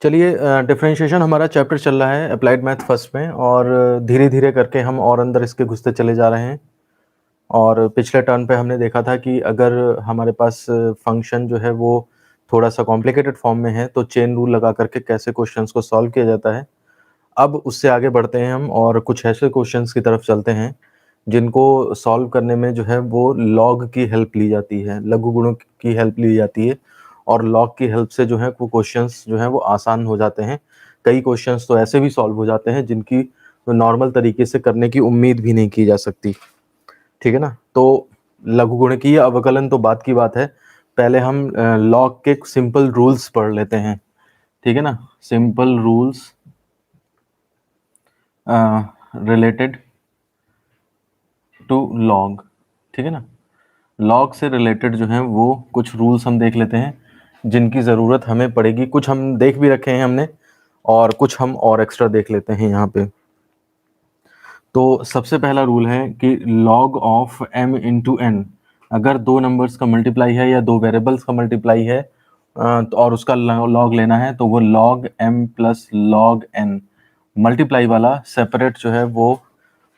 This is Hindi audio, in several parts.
चलिए डिफरेंशिएशन हमारा चैप्टर चल रहा है अप्लाइड मैथ फर्स्ट में, और धीरे धीरे करके हम और अंदर इसके घुसते चले जा रहे हैं। और पिछले टर्न पे हमने देखा था कि अगर हमारे पास फंक्शन जो है वो थोड़ा सा कॉम्प्लिकेटेड फॉर्म में है तो चेन रूल लगा करके कैसे क्वेश्चंस को सॉल्व किया जाता है। अब उससे आगे बढ़ते हैं हम और कुछ ऐसे क्वेश्चंस की तरफ चलते हैं जिनको सॉल्व करने में जो है वो लॉग की हेल्प ली जाती है, लघु गुणों की हेल्प ली जाती है, और लॉग की हेल्प से जो है वो क्वेश्चंस जो है वो आसान हो जाते हैं। कई क्वेश्चंस तो ऐसे भी सॉल्व हो जाते हैं जिनकी नॉर्मल तरीके से करने की उम्मीद भी नहीं की जा सकती। ठीक है ना। तो लघु गुणकीय अवकलन तो बात की बात है, पहले हम लॉग के सिंपल रूल्स पढ़ लेते हैं। ठीक है ना, simple rules related to log. ठीक है ना, लॉग से रिलेटेड जो है वो कुछ रूल्स हम देख लेते हैं जिनकी ज़रूरत हमें पड़ेगी। कुछ हम देख भी रखे हैं हमने, और कुछ हम और एक्स्ट्रा देख लेते हैं यहाँ पे। तो सबसे पहला रूल है कि log of m into n, अगर दो नंबर्स का मल्टीप्लाई है या दो वेरिएबल्स का मल्टीप्लाई है और उसका लॉग लेना है तो वो log m plus log n, multiply वाला सेपरेट जो है वो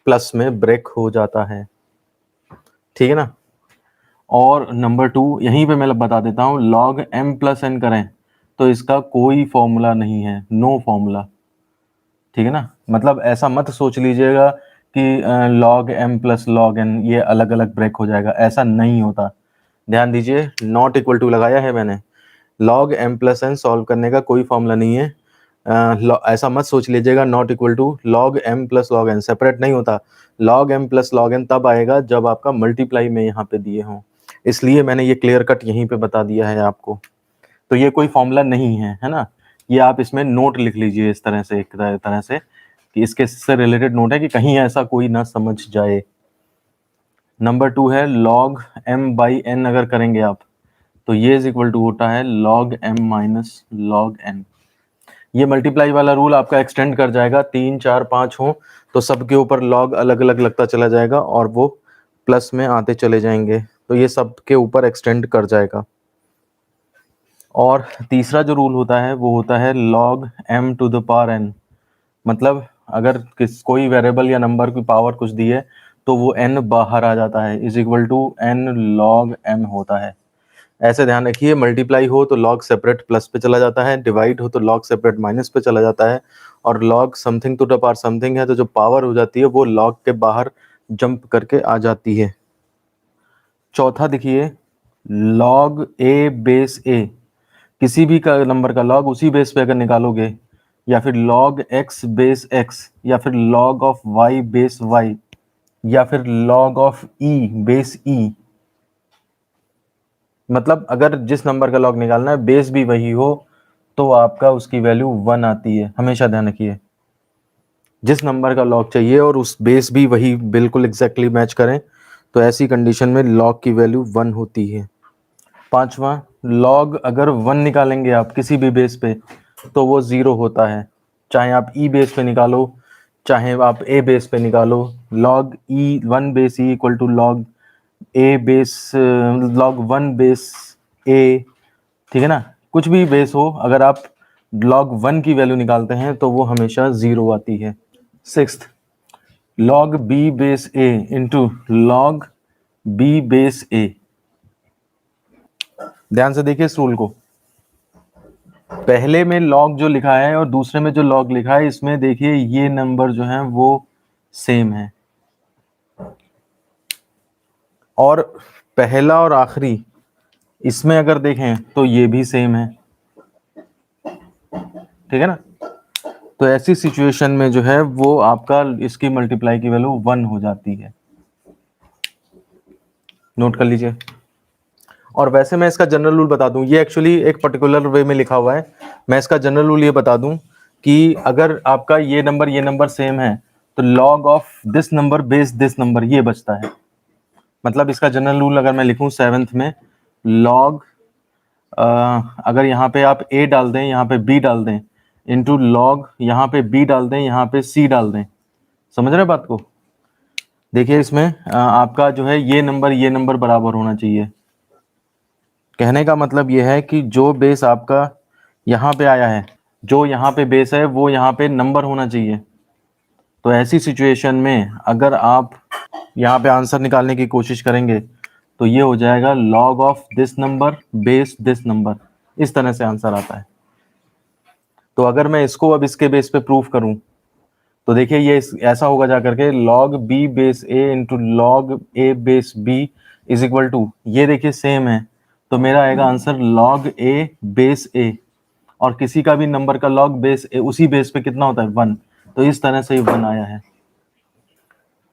प्लस में ब्रेक हो जाता है। ठीक है ना। और नंबर 2 यहीं पे मैं बता देता हूँ, log m प्लस n करें तो इसका कोई फॉर्मूला नहीं है, नो फॉर्मूला। ठीक है ना, मतलब ऐसा मत सोच लीजिएगा कि log m plus log n ये अलग अलग ब्रेक हो जाएगा, ऐसा नहीं होता। ध्यान दीजिए, नॉट इक्वल टू लगाया है मैंने। log m plus n solve करने का कोई फॉर्मूला नहीं है। ऐसा मत सोच लीजिएगा not equal to log m plus log n separate नहीं होता। log m plus log n तब आएगा जब आपका मल्टीप्लाई में यहाँ पे दिए हों, इसलिए मैंने ये क्लियर कट यहीं पे बता दिया है आपको। तो ये कोई फॉर्मूला नहीं है ना। ये आप इसमें नोट लिख लीजिए इस तरह से, एक तरह से कि इसके से रिलेटेड नोट है कि कहीं ऐसा कोई ना समझ जाए। नंबर 2 है log m बाई n, अगर करेंगे आप तो ये इज इक्वल टू होता है log m minus log n। ये मल्टीप्लाई वाला रूल आपका एक्सटेंड कर जाएगा, 3 4 5 हो तो सबके ऊपर log अलग अलग लगता चला जाएगा और वो प्लस में आते चले जाएंगे, तो ये सबके ऊपर एक्सटेंड कर जाएगा। और तीसरा जो रूल होता है वो होता है log m to the power n, मतलब अगर कोई वेरिएबल या नंबर की पावर कुछ दी है तो वो n बाहर आ जाता है, is equal to n log m होता है। ऐसे ध्यान रखिए, मल्टीप्लाई हो तो log सेपरेट प्लस पे चला जाता है, डिवाइड हो तो log सेपरेट माइनस पे चला जाता है, और log something to the power something है तो जो पावर हो जाती है वो log के बाहर जंप करके आ जाती है। चौथा देखिए, log a बेस a, किसी भी का नंबर का log उसी बेस पे अगर निकालोगे, या फिर log x बेस x, या फिर log of y base y, या फिर log of e base e, मतलब अगर जिस नंबर का log निकालना है बेस भी वही हो तो आपका उसकी वैल्यू 1 आती है। हमेशा ध्यान रखिए, जिस नंबर का log चाहिए और उस बेस भी वही बिल्कुल एग्जैक्टली मैच करें तो ऐसी कंडीशन में log की वैल्यू 1 होती है। पांचवा, log अगर 1 निकालेंगे आप किसी भी बेस पे तो वो 0 होता है, चाहे आप e बेस पे निकालो चाहे आप a बेस पे निकालो। log e 1 base e equal to log a base log 1 base a। ठीक है ना, कुछ भी बेस हो अगर आप log 1 की वैल्यू निकालते हैं तो वो हमेशा 0 आती है। Sixth, log b base a into log b base a। ध्यान से देखिए इस रूल को, पहले में log जो लिखा है और दूसरे में जो log लिखा है, इसमें देखिए ये नंबर जो है वो सेम है, और पहला और आखिरी इसमें अगर देखें तो ये भी सेम है। ठीक है ना, तो ऐसी सिचुएशन में जो है वो आपका इसकी मल्टीप्लाई की वैल्यू 1 हो जाती है। नोट कर लीजिए। और वैसे मैं इसका जनरल रूल बता दूं, ये एक्चुअली एक पर्टिकुलर वे में लिखा हुआ है, मैं इसका जनरल रूल ये बता दूं कि अगर आपका ये नंबर सेम है तो log of this number base this number ये बचता है। मतलब इसका जनरल रूल अगर मैं लिखूं 7th में, log अगर यहाँ पे आप a डाल दें यहाँ पे b डाल दें इंटू log यहाँ पे b डाल दें यहाँ पे c डाल दें। समझ रहे बात को? देखिए इसमें आपका जो है ये नंबर बराबर होना चाहिए। कहने का मतलब ये है कि जो बेस आपका यहाँ पे आया है जो यहाँ पे बेस है वो यहाँ पे नंबर होना चाहिए। तो ऐसी सिचुएशन में अगर आप यहाँ पे आंसर निकालने की कोशिश करेंगे तो ये हो जाएगा log of this number base this number, इस तरह से आंसर आता है। तो अगर मैं इसको अब इसके बेस पे प्रूफ करूं तो देखिए ये ऐसा होगा जाकर के log B base A into log A base B is equal to, ये देखिए सेम है, तो मेरा आएगा answer log A base A, और किसी का भी नंबर का लॉग बेस ए उसी बेस पे कितना होता है 1, तो इस तरह से 1 आया है।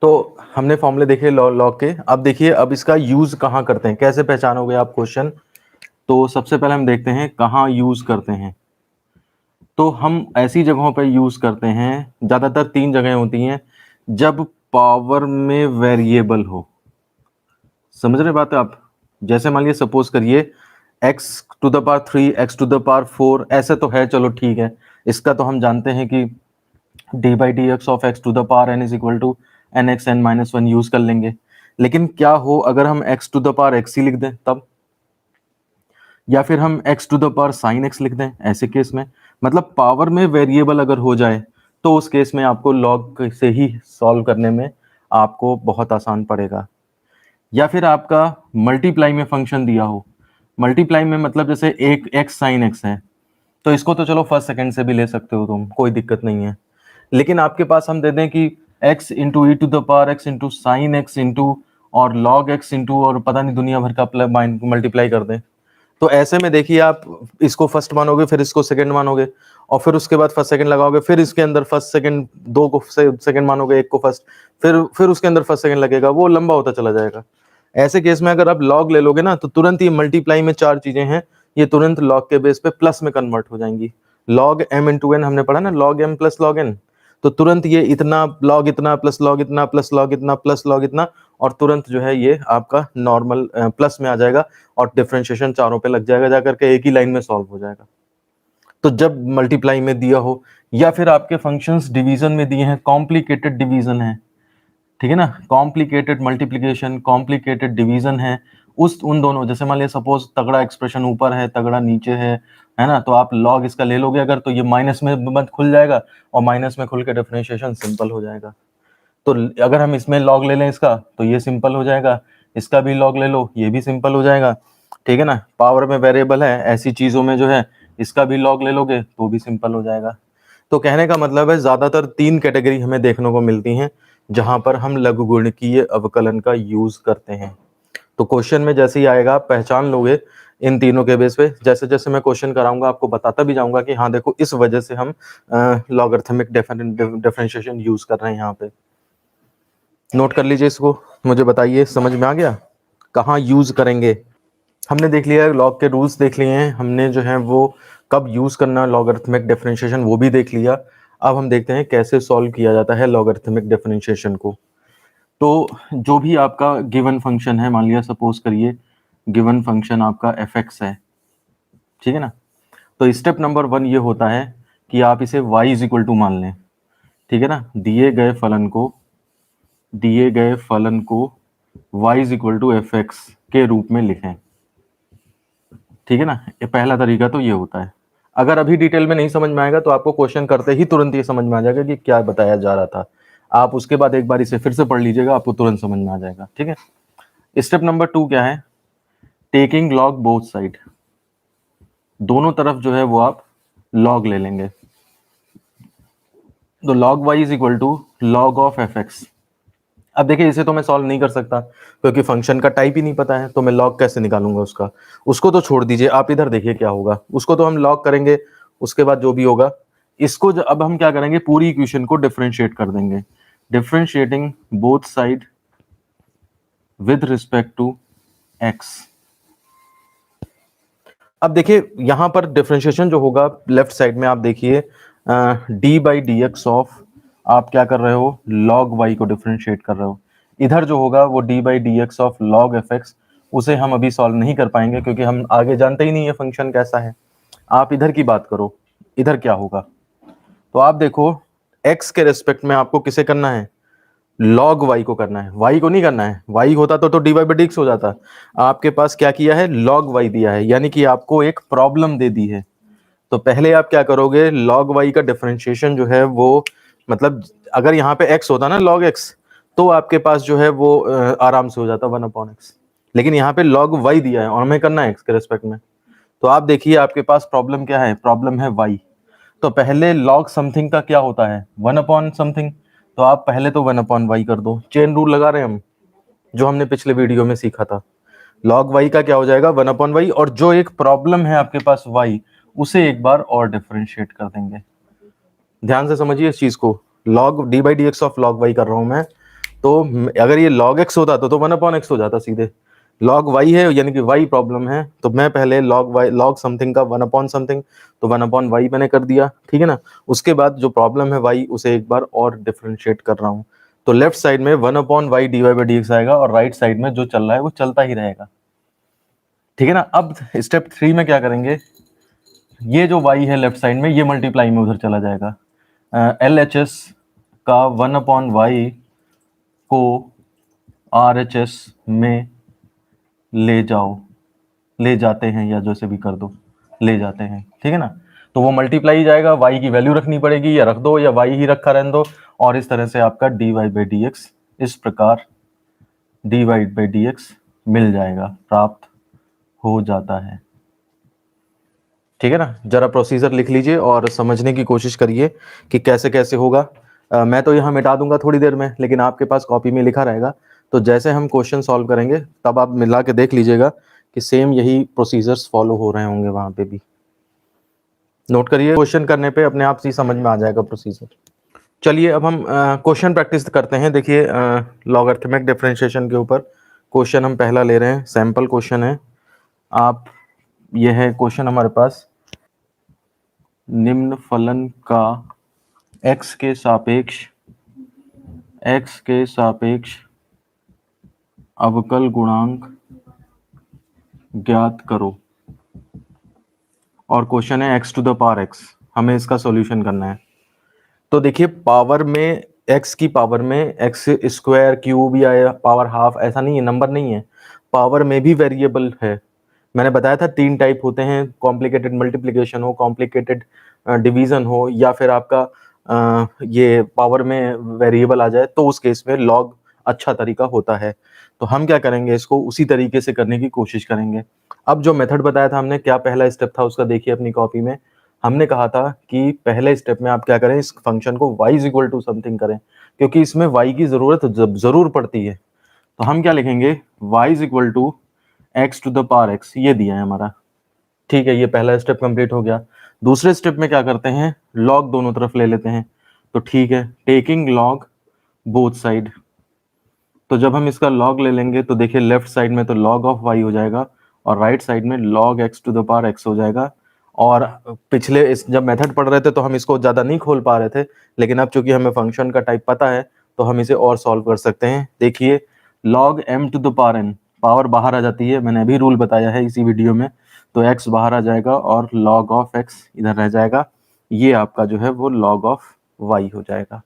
तो हमने फॉर्मूले देखे लॉग के। अब देखिए अब इसका यूज कहाँ करते हैं, कैसे पहचानोगे आप क्वेश्चन। तो सबसे पहले हम देखते हैं कहाँ यूज करते हैं। तो हम ऐसी जगहों पर यूज करते हैं, ज्यादातर 3 जगह होती हैं, जब पावर में वेरिएबल हो। समझ रहे बात है आप। जैसे मान लीजिए सपोज करिए x to the power 3 x to the power 4 ऐसे तो है, चलो ठीक है, इसका तो हम जानते हैं कि d by d x of x to the power n is equal to n x n minus 1 use कर लेंगे। लेकिन क्या हो अगर हम x to the power x ही लिख दें तब, या फिर हम x to the power sine x लिख दें ऐसे केस में, मतलब पावर में वेरिएबल अगर हो जाए तो उस केस में आपको लॉग से ही सॉल्व करने में आपको बहुत आसान पड़ेगा। या फिर आपका मल्टीप्लाई में फंक्शन दिया हो, मल्टीप्लाई में मतलब जैसे एक x साइन x है, तो इसको तो चलो फर्स्ट सेकंड से भी ले सकते हो तुम, कोई दिक्कत नहीं है। लेकिन आपके पास हम दे दें कि x into e to the power x into sine x into और लॉग x इंटू और पता नहीं दुनिया भर का मल्टीप्लाई कर दें, तो ऐसे में देखिए आप इसको फर्स्ट मानोगे, फिर इसको सेकंड मानोगे, और फिर उसके बाद फर्स्ट सेकंड लगाओगे, फिर इसके अंदर फर्स्ट सेकंड, 2 को सेकंड मानोगे, 1 को फर्स्ट, फिर उसके अंदर फर्स्ट सेकंड लगेगा, वो लंबा होता चला जाएगा। ऐसे केस में अगर आप लॉग ले लोगे ना तो तुरंत ये मल्टीप्लाई में 4 चीजें हैं, ये तुरंत लॉग के बेस पे प्लस में कन्वर्ट हो जाएंगी। लॉग एम इंटू एन हमने पढ़ा ना, log m plus log n, तो तुरंत ये इतना लॉग इतना प्लस लॉग इतना प्लस लॉग इतना प्लस लॉग इतना, और तुरंत जो है ये आपका नॉर्मल प्लस में आ जाएगा और डिफरेंशिएशन चारों पे लग जाएगा, जाकर के एक ही लाइन में सॉल्व हो जाएगा। तो जब मल्टीप्लाई में दिया हो या फिर आपके फंक्शंस डिवीजन में दिए हैं, कॉम्प्लिकेटेड डिवीजन है, ठीक है ना, कॉम्प्लिकेटेड मल्टीप्लिकेशन कॉम्प्लिकेटेड डिवीजन है, उन दोनों, जैसे मान लिया सपोज तगड़ा एक्सप्रेशन ऊपर है तगड़ा नीचे है ना, तो आप लॉग इसका ले लोगे अगर, तो ये माइनस में मत खुल जाएगा और माइनस में खुल के डिफरेंशिएशन सिंपल हो जाएगा। तो अगर हम इसमें लॉग ले लें इसका तो ये सिंपल हो जाएगा, इसका भी लॉग ले लो ये भी सिंपल हो जाएगा, ठीक है ना। पावर में वेरिएबल है, ऐसी चीजों में जो है इसका भी लॉग ले लोगे तो भी सिंपल हो जाएगा। तो कहने का मतलब है ज्यादातर 3 कैटेगरी हमें देखने को मिलती हैं जहां पर हम लघुगुणकीय अवकलन का यूज करते हैं। तो क्वेश्चन में जैसे ही आएगा आप पहचान लोगे इन तीनों के बेस पे। जैसे जैसे मैं क्वेश्चन कराऊंगा आपको बताता भी जाऊंगा कि हाँ देखो इस वजह से हम लॉगरिथमिक डिफरेंशिएशन यूज कर रहे हैं। यहाँ पे नोट कर लीजिए इसको, मुझे बताइए समझ में आ गया कहाँ यूज करेंगे। हमने देख लिया लॉग के रूल्स देख लिए हैं हमने, जो है वो कब यूज करना लॉगरिथमिक डिफरेंशिएशन वो भी देख लिया। अब हम देखते हैं कैसे सॉल्व किया जाता है लॉगरिथमिक डिफरेंशिएशन को। तो जो भी आपका गिवन फंक्शन है, मान लिया सपोज करिए गिवन फंक्शन आपका fx है, ठीक है ना, तो स्टेप नंबर 1 ये होता है कि आप इसे y इज इक्वल टू मान लें, ठीक है ना, दिए गए फलन को y is equal to fx के रूप में लिखें, ठीक है ना। ये पहला तरीका तो ये होता है। अगर अभी डिटेल में नहीं समझ में आएगा तो आपको क्वेश्चन करते ही तुरंत ये समझ में आ जाएगा कि क्या बताया जा रहा था। आप उसके बाद एक बार इसे फिर से पढ़ लीजिएगा, आपको तुरंत समझ में आ जाएगा, ठीक है। स्टेप नंबर 2 क्या है, टेकिंग लॉग बोथ साइड, दोनों तरफ जो है वो आप लॉग ले लेंगे। तो log y is equal to log of fx। अब देखिए इसे तो मैं सॉल्व नहीं कर सकता क्योंकि फंक्शन का टाइप ही नहीं पता है, तो मैं लॉग कैसे निकालूंगा उसका, उसको तो छोड़ दीजिए, आप इधर देखिए क्या होगा, उसको तो हम लॉग करेंगे, उसके बाद जो भी होगा इसको अब हम क्या करेंगे, पूरी इक्वेशन को डिफरेंशिएट कर देंगे, differentiating both side with respect to x। अब देखिए यहां पर डिफरेंशिएशन जो होगा लेफ्ट साइड में आप देखिए D by d x of, आप क्या कर रहे हो लॉग y को डिफरेंशिएट कर रहे हो। इधर जो होगा वो D by d x of log F x, उसे हम अभी सॉल्व नहीं कर पाएंगे क्योंकि हम आगे जानते ही नहीं है फंक्शन कैसा है। आप इधर की बात करो, इधर क्या होगा, तो आप देखो x के रेस्पेक्ट में आपको किसे करना है, लॉग y को करना है, y को नहीं करना है। y होता तो d y by d x हो जाता। आपके पास क्या किया है, लॉग y दिया है, यानी कि आपको एक प्रॉब्लम दे दी है। तो पहले आप क्या करोगे, log y का डिफरेंशिएशन जो है वो, मतलब अगर यहाँ पे x होता ना log x, तो आपके पास जो है वो आराम से हो जाता 1/x, लेकिन यहाँ पे log y दिया है और हमें करना है x के रिस्पेक्ट में। तो आप देखिए आपके पास प्रॉब्लम क्या है, प्रॉब्लम है y। तो पहले log समथिंग का क्या होता है, 1/something, तो आप पहले तो 1/y कर दो। चेन रूल लगा रहे हैं हम, जो हमने पिछले वीडियो में सीखा था। log y का क्या हो जाएगा 1/y, और जो एक प्रॉब्लम है आपके पास y, उसे एक बार और डिफरेंशिएट कर देंगे। ध्यान से समझिए इस चीज को, log d/dx of log y कर रहा हूं मैं। तो अगर ये log x होता तो 1/x हो जाता सीधे। log y है यानी कि y प्रॉब्लम है, तो मैं पहले log समथिंग का 1/something, तो 1/y मैंने कर दिया, ठीक है ना। उसके बाद जो प्रॉब्लम है y, उसे एक बार और डिफरेंशिएट कर रहा हूँ। तो लेफ्ट साइड में 1/y dy/dx आएगा, और राइट साइड में जो चल रहा है वो चलता ही रहेगा, ठीक है ना। अब स्टेप 3 में क्या करेंगे, ये जो y है लेफ्ट साइड में, ये मल्टीप्लाई में उधर चला जाएगा। LHS का 1/y को RHS में ले जाओ, ले जाते हैं, या जैसे भी कर दो, ले जाते हैं, ठीक है ना। तो वो मल्टीप्लाई जाएगा, y की वैल्यू रखनी पड़ेगी, या रख दो, या y ही रखा रहने दो, और इस तरह से आपका dy/dx इस प्रकार dy/dx मिल जाएगा, प्राप्त हो जाता है, ठीक है ना। जरा प्रोसीजर लिख लीजिए और समझने की कोशिश करिए कि कैसे कैसे होगा। मैं तो यहाँ मिटा दूंगा थोड़ी देर में, लेकिन आपके पास कॉपी में लिखा रहेगा, तो जैसे हम क्वेश्चन सॉल्व करेंगे तब आप मिला के देख लीजिएगा कि सेम यही प्रोसीजर्स फॉलो हो रहे होंगे वहां पे भी। नोट करिए, क्वेश्चन करने पे अपने आप से समझ में आ जाएगा प्रोसीजर। चलिए अब हम क्वेश्चन प्रैक्टिस करते हैं। देखिए लॉगरिथमिक डिफरेंशिएशन के ऊपर क्वेश्चन हम पहला ले रहे हैं, सैंपल क्वेश्चन है। आप, ये है क्वेश्चन हमारे पास, निम्न फलन का x के सापेक्ष अवकल गुणांक ज्ञात करो, और क्वेश्चन है x to the power x, हमें इसका सॉल्यूशन करना है। तो देखिए पावर में, x की पावर में x स्क्वायर, क्यूब या पावर हाफ, ऐसा नहीं है, नंबर नहीं है, पावर में भी वेरिएबल है। मैंने बताया था 3 टाइप होते हैं, कॉम्प्लिकेटेड मल्टीप्लिकेशन हो, कॉम्प्लिकेटेड डिवीजन हो, या फिर आपका ये पावर में वेरिएबल आ जाए, तो उस केस में लॉग अच्छा तरीका होता है। तो हम क्या करेंगे, इसको उसी तरीके से करने की कोशिश करेंगे। अब जो मेथड बताया था हमने, क्या पहला स्टेप था उसका देखिए अपनी कॉपी में। हमने कहा था कि पहले स्टेप में आप क्या करें, इस फंक्शन को y is equal to something करें, क्योंकि इसमें y की जरूरत जरूर पड़ती है। तो हम क्या लिखेंगे, y is equal to x to the power x, ये दिया है हमारा, ठीक है। ये पहला स्टेप कंप्लीट हो गया। दूसरे स्टेप में क्या करते हैं, लॉग दोनों तरफ ले लेते हैं। तो ठीक है, टेकिंग लॉग बोथ साइड। तो जब हम इसका लॉग ले लेंगे तो देखिए लेफ्ट साइड में तो लॉग ऑफ y हो जाएगा, और राइट साइड में log x to the power x हो जाएगा। और पिछले इस जब मेथड पढ़ रहे थे तो हम इसको ज़्यादा नहीं खोल पा रहे थे, लेकिन अब चूंकि हमें फंक्शन का टाइप पता है तो हम इसे और सॉल्व कर सकते हैं। देखिए log m to the power n, power बाहर आ जाती है, मैंने अभी रूल बताया है इसी वीडियो में। तो x बाहर आ जाएगा और log ऑफ x इधर रह जाएगा, ये आपका जो है वो log ऑफ y हो जाएगा।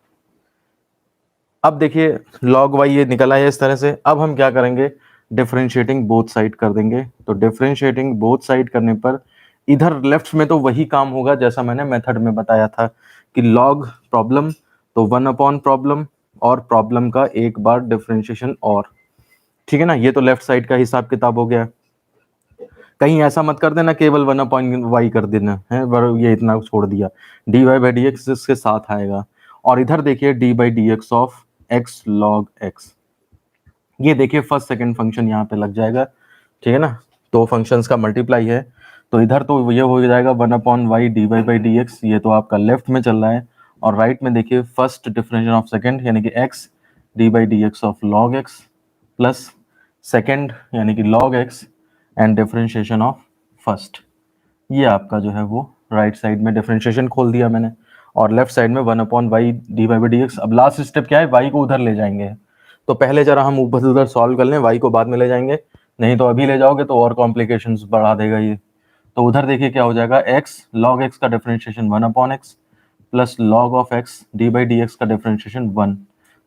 अब देखिए log y ये निकल आया इस तरह से। अब हम क्या करेंगे, डिफरेंशिएटिंग बोथ साइड कर देंगे। तो डिफरेंशिएटिंग बोथ साइड करने पर इधर लेफ्ट में तो वही काम होगा जैसा मैंने मेथड में बताया था कि log प्रॉब्लम तो 1 प्रॉब्लम, और प्रॉब्लम का एक बार डिफरेंशिएशन, और ठीक है ना। ये तो लेफ्ट साइड का हिसाब किताब हो गया। कहीं ऐसा मत कर देना केवल 1/y कर देना है, ये इतना छोड़ दिया, dy/dx इसके साथ आएगा। और इधर देखिए d/dx of x log x, ये देखिए फर्स्ट सेकंड फंक्शन यहाँ पे लग जाएगा, ठीक है ना। तो फंक्शंस का मल्टीप्लाई है, तो इधर तो ये हो जाएगा 1/y dy/dx, ये तो आपका लेफ्ट में चल रहा है। और राइट में देखिए फर्स्ट डिफरेंशिएशन ऑफ सेकंड यानी कि x d/dx of log x plus second यानी कि log x and differentiation of first, ये आपका जो है वो राइट साइड में डिफरेंशिएशन खोल दिया मैंने, और लेफ्ट साइड में 1/y dy/dx। अब लास्ट स्टेप क्या है, y को उधर ले जाएंगे। तो पहले जरा हम ऊपर से उधर सॉल्व कर लें, y को बाद में ले जाएंगे, नहीं तो अभी ले जाओगे तो और कॉम्प्लिकेशंस बढ़ा देगा ये। तो उधर देखिए क्या हो जाएगा, x log x का differentiation 1/x plus log of x d/dx का डिफरेंशिएशन 1।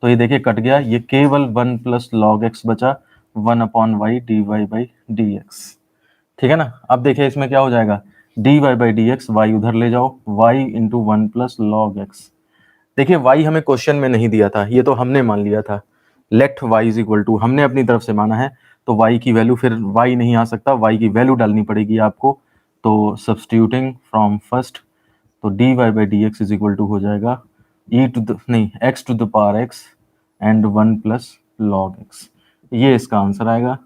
तो ये देखिए कट गया, ये केवल 1 प्लस log x बचा 1/y dy/dx, ठीक है ना। अब देखिए इसमें क्या हो जाएगा, dy by d x, y उधर ले जाओ, y into one plus log x. देखिए y हमें क्वेश्चन में नहीं दिया था, ये तो हमने मान लिया था। Let y is equal to, हमने अपनी तरफ से माना है, तो y की वैल्यू, फिर y नहीं आ सकता, y की वैल्यू डालनी पड़ेगी आपको। तो सब्स्टिट्यूटिंग फ्रॉम फर्स्ट, तो dy by d x is equal to हो जाएगा e टू द नहीं x to the power x and one plus log x। ये इसका आंसर आएगा।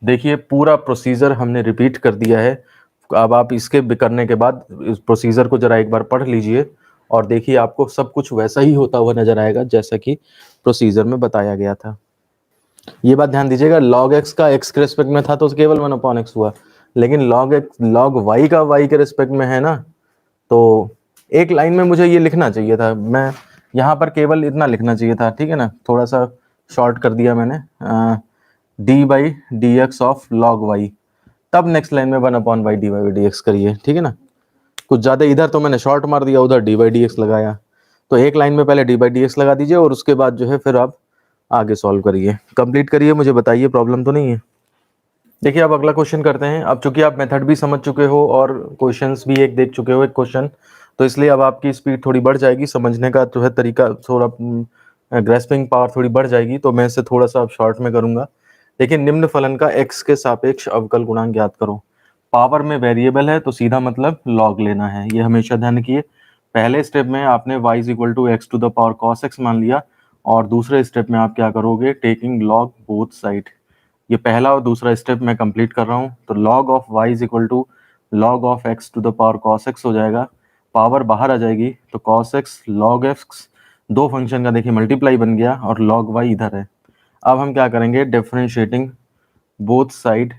देखिए पूरा प्रोसीजर हमने रिपीट कर दिया है। अब आप इसके करने के बाद इस प्रोसीजर को जरा एक बार पढ़ लीजिए और देखिए आपको सब कुछ वैसा ही होता हुआ नजर आएगा जैसा कि प्रोसीजर में बताया गया था। ये बात ध्यान दीजिएगा, log x का x के रिस्पेक्ट में था तो केवल 1/x हुआ, लेकिन log y का y के रिस्पेक्ट में है ना, तो एक लाइन में मुझे ये लिखना चाहिए था, मैं यहाँ पर केवल इतना लिखना चाहिए था, ठीक है ना, थोड़ा सा शॉर्ट कर दिया मैंने, d by d x of log y, तब नेक्स्ट लाइन में 1/y D by d x करिए, ठीक है ना। कुछ ज़्यादा इधर तो मैंने शॉर्ट मार दिया, उधर डी बाई डी एक्स लगाया, तो एक लाइन में पहले डी बाई डी एक्स लगा दीजिए और उसके बाद जो है फिर आप आगे सॉल्व करिए, कंप्लीट करिए, मुझे बताइए प्रॉब्लम तो नहीं है। देखिए अब अगला क्वेश्चन करते हैं। अब चूंकि आप मेथड भी समझ चुके हो और क्वेश्चंस भी एक देख चुके हो, एक क्वेश्चन, तो इसलिए अब आपकी स्पीड थोड़ी बढ़ जाएगी, समझने का जो है तरीका थोड़ा, ग्रेस्पिंग पावर थोड़ी बढ़ जाएगी, तो मैं इसे थोड़ा सा अब शॉर्ट में करूंगा। देखिए निम्न फलन का x के सापेक्ष अवकल गुणांक ज्ञात करो। पावर में वेरिएबल है तो सीधा मतलब लॉग लेना है, ये हमेशा ध्यान रखिए। पहले स्टेप में आपने y is equal to x to the power cos x मान लिया, और दूसरे स्टेप में आप क्या करोगे, टेकिंग लॉग बोथ साइड। ये पहला और दूसरा स्टेप मैं कंप्लीट कर रहा हूँ, तो log of y is equal to log of x to the power cos x हो जाएगा, पावर बाहर आ जाएगी तो cos x log x, दो फंक्शन का देखिए मल्टीप्लाई बन गया और log y इधर है। अब हम क्या करेंगे, differentiating both side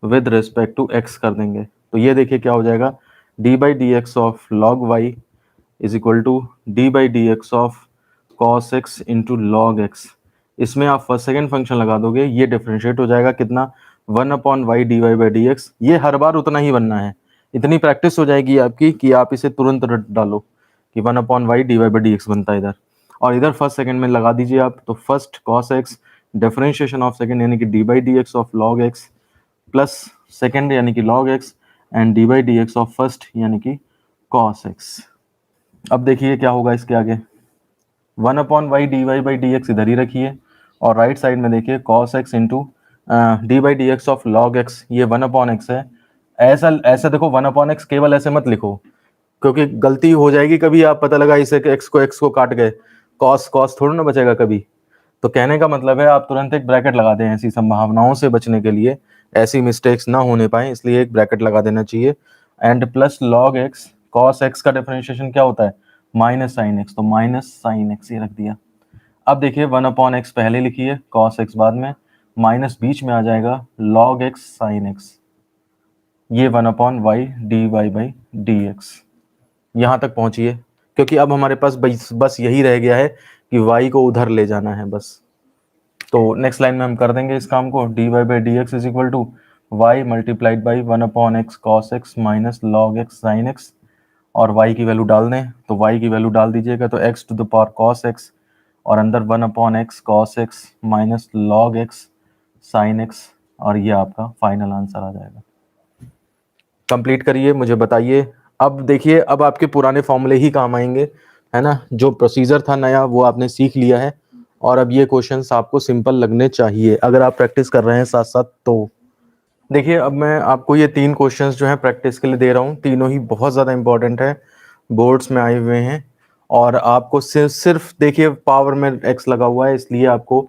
with respect to x कर देंगे, तो ये देखिए क्या हो जाएगा, d by d x of log y is equal to d by d x of cos x into log x. इसमें आप फर्स्ट सेकेंड फंक्शन लगा दोगे, ये डिफरेंशिएट हो जाएगा कितना, 1/y d y by d x. ये हर बार उतना ही बनना है, इतनी प्रैक्टिस हो जाएगी आपकी कि आप इसे तुरंत डालो कि 1/y d y by d x बनता है इधर, और इधर फर्स्ट सेकेंड में लगा दीजिए आप, तो first cos x differentiation of second यानी कि d by d x of log x plus second यानी कि log x and D by d x of first यानी कि cos x। अब देखिए क्या होगा इसके आगे, 1/y d y by d x इधर ही रखिए, और राइट साइड में देखिए cos x into D by d x of log x, ये 1/x है। ऐसा ऐसा देखो 1/x केवल ऐसे मत लिखो, क्योंकि गलती हो जाएगी कभी, आप पता लगा इसे x को काट गए, cos cos थोड़ा ना बचेगा कभी। तो कहने का मतलब है आप तुरंत एक ब्रैकेट लगा दें, ऐसी संभावनाओं से बचने के लिए, ऐसी मिस्टेक्स ना होने पाए इसलिए एक ब्रैकेट लगा देना चाहिए। And plus log x, cos x का डिफरेंशिएशन क्या होता है, माइनस साइन x, तो माइनस साइन x ये रख दिया। अब देखिए 1/x पहले लिखिए, cos x बाद में, माइनस बीच में आ जाएगा log x साइन x, ये 1/y d y by d x. यहाँ तक पहुंचिए, क्योंकि अब हमारे पास बस यही रह गया है कि y को उधर ले जाना है बस। तो नेक्स्ट लाइन में हम कर देंगे इस काम को, d y by d x is equal to y multiplied by 1/x cos x minus log x sine x, और y की वैल्यू डाल दें, तो y की वैल्यू डाल दीजिएगा तो x to the power cos x, और अंदर 1/x cos x minus log x sine x, और ये आपका फाइनल आंसर आ जाएगा। कंप्लीट करिए, मुझे बताइए। अब देखिए अब आपके पुराने फॉर्मूले ही काम आएंगे, है ना, जो प्रोसीजर था नया वो आपने सीख लिया है, और अब ये क्वेश्चंस आपको सिंपल लगने चाहिए अगर आप प्रैक्टिस कर रहे हैं साथ साथ। तो देखिए अब मैं आपको ये 3 क्वेश्चंस जो हैं प्रैक्टिस के लिए दे रहा हूँ, तीनों ही बहुत ज़्यादा इंपॉर्टेंट है, बोर्ड्स में आए हुए हैं, और आपको सिर्फ देखिए पावर में x लगा हुआ है इसलिए आपको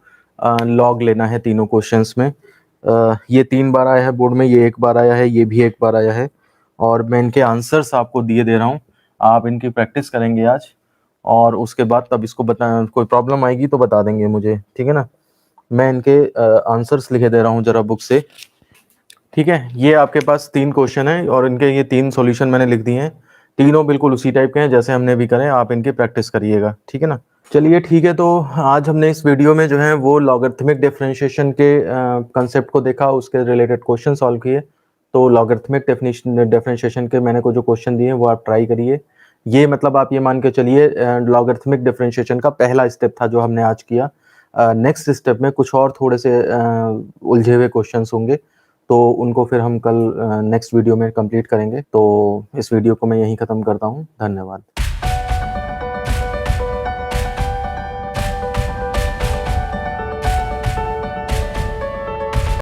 लॉग लेना है तीनों क्वेश्चंस में। ये 3 बार आया है बोर्ड में, ये 1 बार आया है, ये भी 1 बार आया है, और मैं इनके आंसर्स आपको दिए दे रहा हूँ, आप इनकी प्रैक्टिस करेंगे आज, और उसके बाद तब इसको बता, कोई प्रॉब्लम आएगी तो बता देंगे मुझे, ठीक है ना। मैं इनके आंसर्स लिखे दे रहा हूँ जरा बुक से, ठीक है। ये आपके पास 3 क्वेश्चन है और इनके ये 3 सॉल्यूशन मैंने लिख दिए हैं, तीनों बिल्कुल उसी टाइप के हैं जैसे हमने भी करे, आप इनकी प्रैक्टिस करिएगा, ठीक है ना। चलिए ठीक है, तो आज हमने इस वीडियो में जो है वो लॉगरिथमिक डिफरेंशिएशन के कंसेप्ट को देखा, उसके रिलेटेड क्वेश्चन सॉल्व किए। तो लॉगरिथमिक डिफरेंशिएशन के मैंने को जो क्वेश्चन दिए हैं वो आप ट्राई करिए। ये मतलब आप ये मान के चलिए लॉगरिथमिक डिफरेंशिएशन का पहला स्टेप था जो हमने आज किया। नेक्स्ट स्टेप में कुछ और थोड़े से उलझे हुए क्वेश्चंस होंगे, तो उनको फिर हम कल नेक्स्ट वीडियो में कंप्लीट करेंगे। तो इस वीडियो को मैं यहीं ख़त्म करता हूँ। धन्यवाद।